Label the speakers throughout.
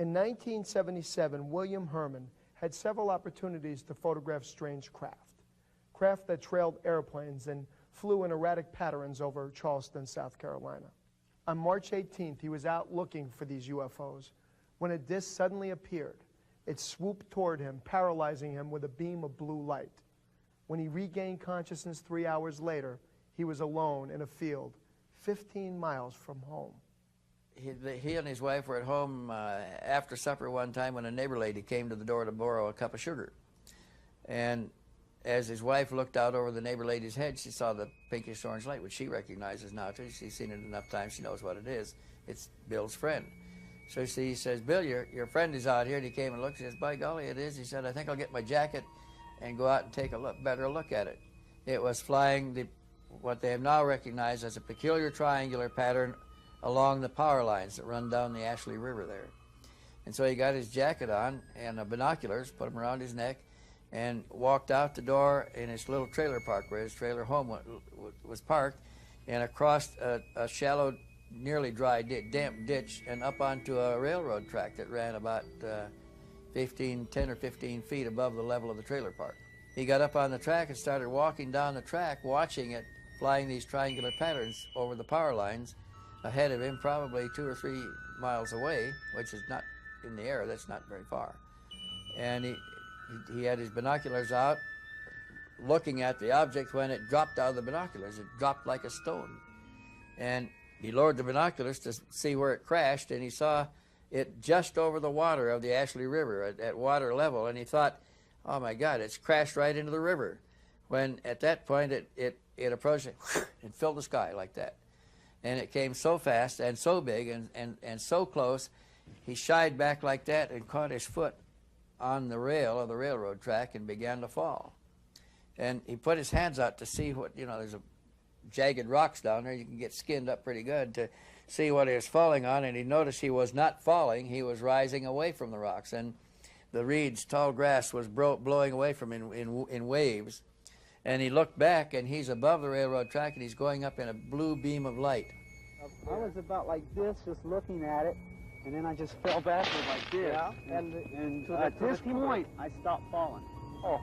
Speaker 1: In 1977, William Herrmann had several opportunities to photograph strange craft that trailed airplanes and flew in erratic patterns over Charleston, South Carolina. On March 18th, he was out looking for these UFOs when a disc suddenly appeared. It swooped toward him, paralyzing him with a beam of blue light. When he regained consciousness 3 hours later, he was alone in a field 15 miles from home.
Speaker 2: He and his wife were at home after supper one time when a neighbor lady came to the door to borrow a cup of sugar. And as his wife looked out over the neighbor lady's head, she saw the pinkish orange light, which she recognizes now too. She's seen it enough times, she knows what it is. It's Bill's friend. So she says, Bill, your friend is out here. And he came and looked. She says, by golly, it is. He said, I think I'll get my jacket and go out and take a better look at it. It was flying what they have now recognized as a peculiar triangular pattern along the power lines that run down the Ashley River there. And so he got his jacket on and binoculars, put them around his neck, and walked out the door in his little trailer park where his trailer home was parked, and across a shallow, nearly dry, damp ditch and up onto a railroad track that ran about 10 or 15 feet above the level of the trailer park. He got up on the track and started walking down the track, watching it flying these triangular patterns over the power lines ahead of him, probably 2 or 3 miles away, which is not in the air, that's not very far. And he had his binoculars out looking at the object when it dropped out of the binoculars. It dropped like a stone. And he lowered the binoculars to see where it crashed, and he saw it just over the water of the Ashley River at water level, and he thought, oh my God, it's crashed right into the river. When at that point it approached it and filled the sky like that. And it came so fast and so big and so close, he shied back like that and caught his foot on the rail of the railroad track and began to fall. And he put his hands out to see what, there's a jagged rocks down there. You can get skinned up pretty good to see what he was falling on, and he noticed he was not falling. He was rising away from the rocks, and the reeds, tall grass was blowing away from him in waves. And he looked back, and he's above the railroad track, and he's going up in a blue beam of light.
Speaker 3: I was about like this, just looking at it, and then I just fell backward like this. Yeah. And at this point, I stopped falling. Oh.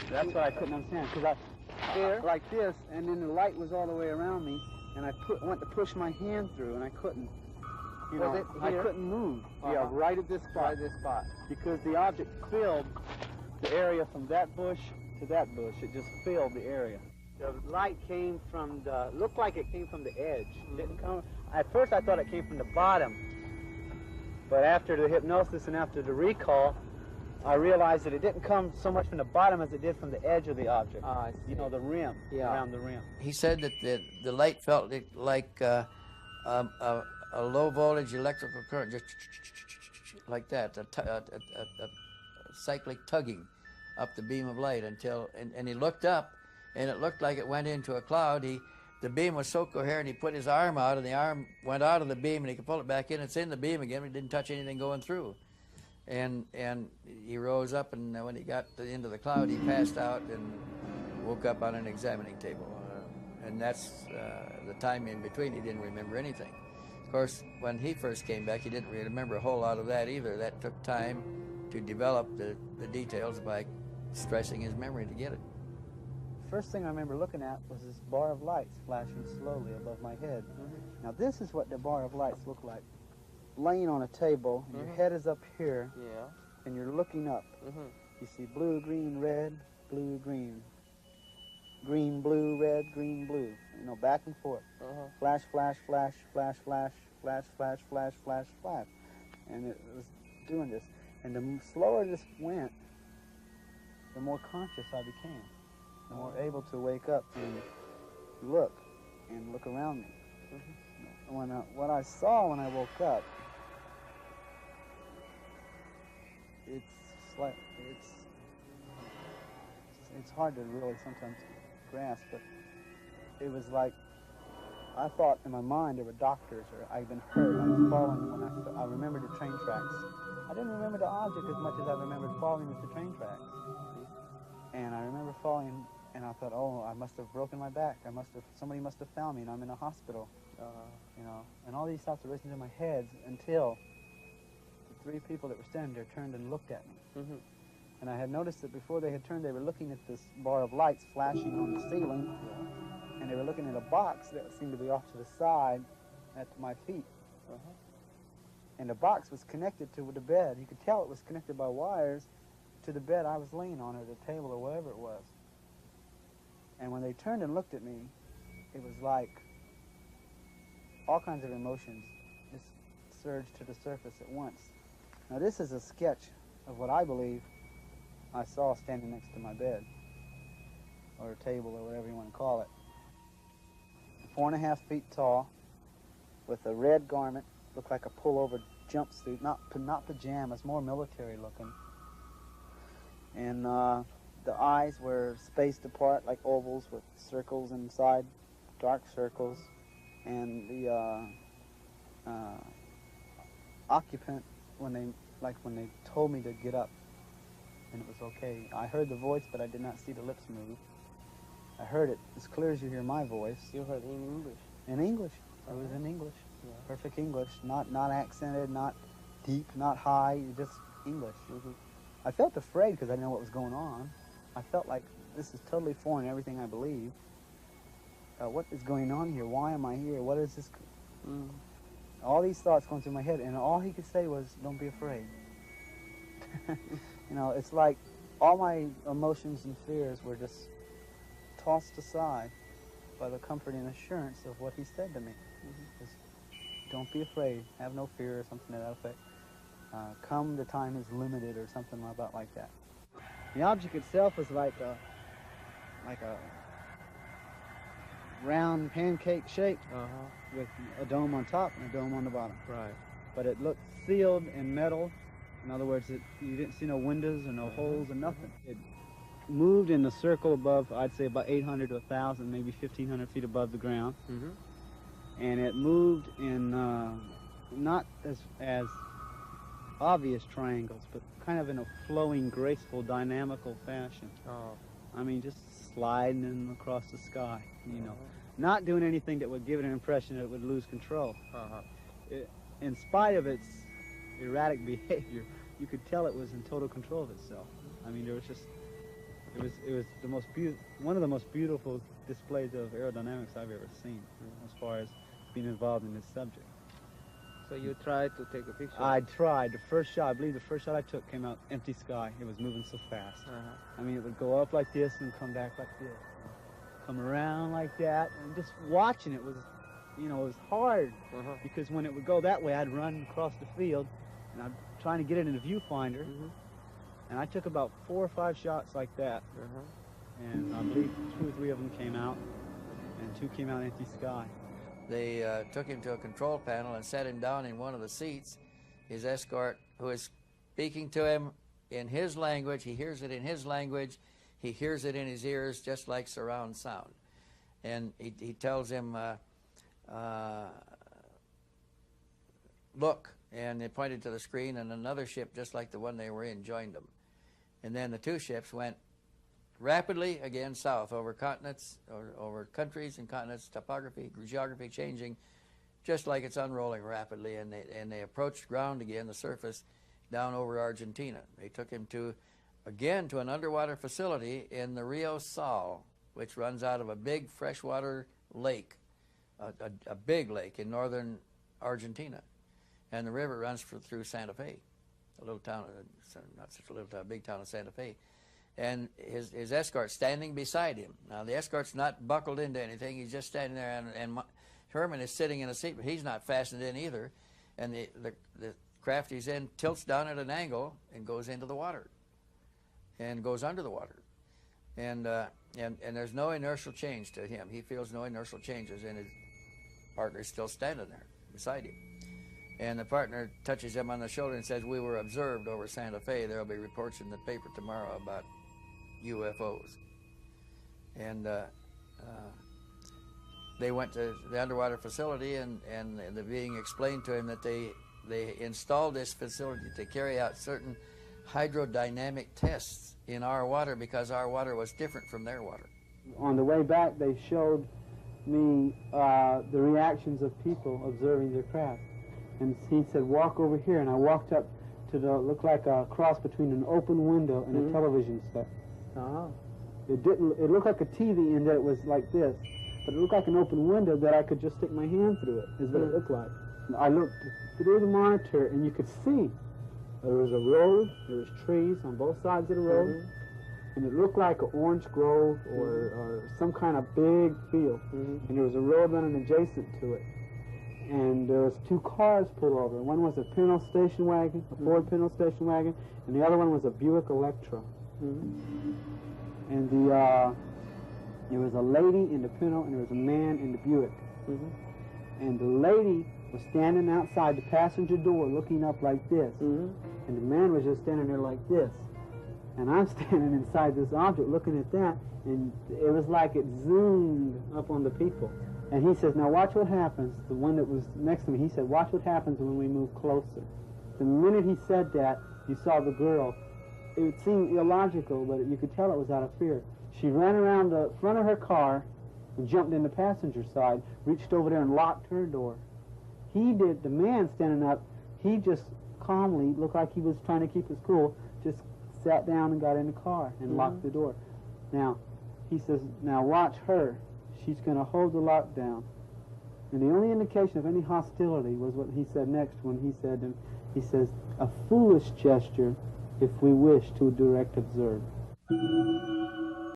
Speaker 3: That's what I couldn't understand, because I like this, and then the light was all the way around me, and I went to push my hand through, and I couldn't. I couldn't move. Yeah, right at this spot. Right at this spot. Because the object filled the area from that bush to that bush. It just filled the area. The light came from looked like it came from the edge. Didn't come. At first I thought it came from the bottom. But after the hypnosis and after the recall, I realized that it didn't come so much from the bottom as it did from the edge of the object. The rim, around the rim.
Speaker 2: He said that the light felt like a low voltage electrical current, just like that, a cyclic tugging up the beam of light until, and he looked up, and it looked like it went into a cloud. The beam was so coherent, he put his arm out, and the arm went out of the beam, and he could pull it back in. It's in the beam again, but it didn't touch anything going through. And he rose up, and when he got into the cloud, he passed out and woke up on an examining table. And that's the time in between. He didn't remember anything. Of course, when he first came back, he didn't really remember a whole lot of that either. That took time to develop the details by stressing his memory to get it.
Speaker 3: First thing I remember looking at was this bar of lights flashing slowly above my head. Now this is what the bar of lights look like. Laying on a table, and your head is up here, and you're looking up. You see blue, green, red, blue, green. Green, blue, red, green, blue. Back and forth. Flash, flash, flash, flash, flash, flash, flash, flash, flash, flash. And it was doing this. And the slower this went, the more conscious I became. The more able to wake up and look around me. What I saw when I woke up, it's hard to really sometimes grasp, but it was like, I thought in my mind there were doctors, or I'd been hurt. I was falling when I remembered the train tracks. I didn't remember the object as much as I remembered falling with the train tracks. And I remember falling, and I thought, oh, I must have broken my back. Somebody must have found me, and I'm in a hospital. And all these thoughts are racing through my head until the three people that were standing there turned and looked at me. And I had noticed that before they had turned, they were looking at this bar of lights flashing on the ceiling, and they were looking at a box that seemed to be off to the side at my feet. And the box was connected to the bed. You could tell it was connected by wires to the bed I was laying on, or the table, or whatever it was. And when they turned and looked at me, it was like all kinds of emotions just surged to the surface at once. Now this is a sketch of what I believe I saw standing next to my bed, or a table, or whatever you want to call it. 4.5 feet tall, with a red garment, looked like a pullover jumpsuit, not pajamas, more military looking. And the eyes were spaced apart like ovals with circles inside, dark circles. And the occupant, when they told me to get up, and it was okay. I heard the voice, but I did not see the lips move. I heard it as clear as you hear my voice.
Speaker 4: You heard in English?
Speaker 3: In English. It was in English.
Speaker 4: Yeah.
Speaker 3: Perfect English. Not accented, not deep, not high, just English. I felt afraid because I didn't know what was going on. I felt like this is totally foreign to everything I believe. What is going on here? Why am I here? What is this? All these thoughts going through my head, and all he could say was, "Don't be afraid." You know, it's like all my emotions and fears were just tossed aside by the comfort and assurance of what he said to me. Just, don't be afraid, have no fear, or something to that effect. Come, the time is limited, or something about like that. The object itself was like a round pancake shape with a dome on top and a dome on the bottom.
Speaker 4: Right.
Speaker 3: But it looked sealed in metal. In other words, you didn't see no windows or no holes or nothing. It moved in a circle above, I'd say about 800 to 1,000, maybe 1,500 feet above the ground. And it moved in not as obvious triangles, but kind of in a flowing, graceful, dynamical fashion. I mean, just sliding across the sky, you know. Not doing anything that would give it an impression that it would lose control. In spite of its erratic behavior, you could tell it was in total control of itself. I mean, there was just, it was the most one of the most beautiful displays of aerodynamics I've ever seen, as far as being involved in this subject.
Speaker 4: So you tried to take a picture?
Speaker 3: I tried. The first shot, I believe the first shot I took came out empty sky. It was moving so fast. I mean, it would go up like this and come back like this. Come around like that, and just watching it was, you know, it was hard, because when it would go that way, I'd run across the field, and I'm trying to get it in the viewfinder, and I took about 4 or 5 shots like that, and I believe 2 or 3 of them came out, and 2 came out empty sky.
Speaker 2: They took him to a control panel and sat him down in one of the seats. His escort, who is speaking to him in his language, he hears it in his language, he hears it in his ears, just like surround sound. And he tells him, look, and they pointed to the screen, and another ship just like the one they were in joined them. And then the 2 ships went rapidly again south over continents, over countries and continents, topography, geography changing, just like it's unrolling rapidly. And they approached ground again, the surface, down over Argentina. They took him again to an underwater facility in the Rio Sal, which runs out of a big freshwater lake, a big lake in northern Argentina. And the river runs through Santa Fe, a little town, not such a little town, a big town of Santa Fe. And his escort standing beside him. Now, the escort's not buckled into anything. He's just standing there, and Herrmann is sitting in a seat, but he's not fastened in either. And the craft he's in tilts down at an angle and goes into the water and goes under the water. And there's no inertial change to him. He feels no inertial changes, and his partner's still standing there beside him. And the partner touches him on the shoulder and says, "We were observed over Santa Fe. There will be reports in the paper tomorrow about UFOs." And they went to the underwater facility, and the being explained to him that they installed this facility to carry out certain hydrodynamic tests in our water because our water was different from their water.
Speaker 3: On the way back, they showed me the reactions of people observing their craft. And he said, "Walk over here." And I walked up to look like a cross between an open window and a television set. It looked like a TV in that it was like this, but it looked like an open window that I could just stick my hand through it, is what it looked like. I looked through the monitor, and you could see there was a road, there was trees on both sides of the road, and it looked like an orange grove or some kind of big field, and there was a road running adjacent to it. And there was 2 cars pulled over. One was a Pinto station wagon, a Ford Pinto station wagon, and the other one was a Buick Electra. And there was a lady in the Pinto, and there was a man in the Buick. And the lady was standing outside the passenger door looking up like this, and the man was just standing there like this. And I'm standing inside this object looking at that, and it was like it zoomed up on the people. And he says, now watch what happens. The one that was next to me, he said, watch what happens when we move closer. The minute he said that, you saw the girl. It seemed illogical, but you could tell it was out of fear. She ran around the front of her car and jumped in the passenger side, reached over there and locked her door. The man standing up, he just calmly, looked like he was trying to keep his cool, just sat down and got in the car and locked the door. Now, he says, now watch her. She's going to hold the lockdown. And the only indication of any hostility was what he said next when he says, a foolish gesture if we wish to direct observe.